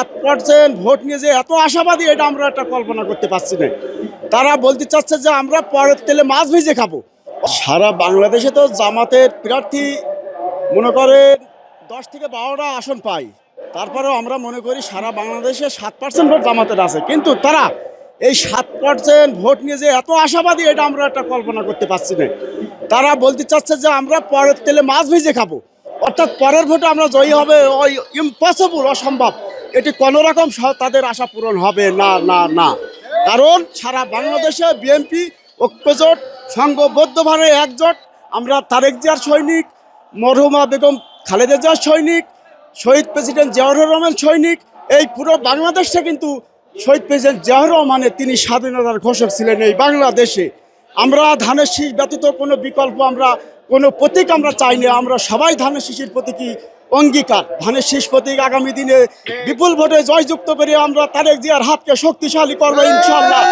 7% vote নিয়ে যে এত আশাবাদী এটা আমরা একটা কল্পনা করতে পারছি না। তারা বলতে চাচ্ছে যে আমরা পরের তেলে মাছ ভেজে খাবো। সারা বাংলাদেশে তো জামাতের প্রার্থী মনে করেন 10 থেকে 12টা আসন পাই। তারপরেও আমরা মনে করি সারা বাংলাদেশে 7% ভোট জামাতের আছে, কিন্তু তারা এই 7% ভোট নিয়ে যে এত আশাবাদী এটা আমরা একটা কল্পনা করতে পারছি না। তারা বলতে চাচ্ছে যে আমরা পরের তেলে মাছ ভেজে খাবো, অর্থাৎ পরের ভোটে আমরা জয়ী হবে, ওই ইম্পসিবল, অসম্ভব। এটি কোনো রকম তাদের আশা পূরণ হবে না না না। কারণ সারা বাংলাদেশে বিএনপি ঐক্যজোট, সংঘবদ্ধভাবে একজোট। আমরা তারেক জিয়ার সৈনিক, মরহুমা বেগম খালেদা জিয়ার সৈনিক, শহীদ প্রেসিডেন্ট জিয়াউর রহমান সৈনিক। এই পুরো বাংলাদেশটা কিন্তু শহীদ প্রেসিডেন্ট জিয়াউর রহমানের, তিনি স্বাধীনতার ঘোষক ছিলেন এই বাংলাদেশে। আমরা ধানের শীষ ব্যতীত কোনো বিকল্প, আমরা কোনো প্রতীক আমরা চাই না। আমরা সবাই ধানের শীষের প্রতীকী অঙ্গীকার। ধানের শীষ প্রতীক আগামী দিনে বিপুল ভোটে জয়যুক্ত করে আমরা তারেক জিয়ার হাতকে শক্তিশালী করবো ইনশাআল্লাহ।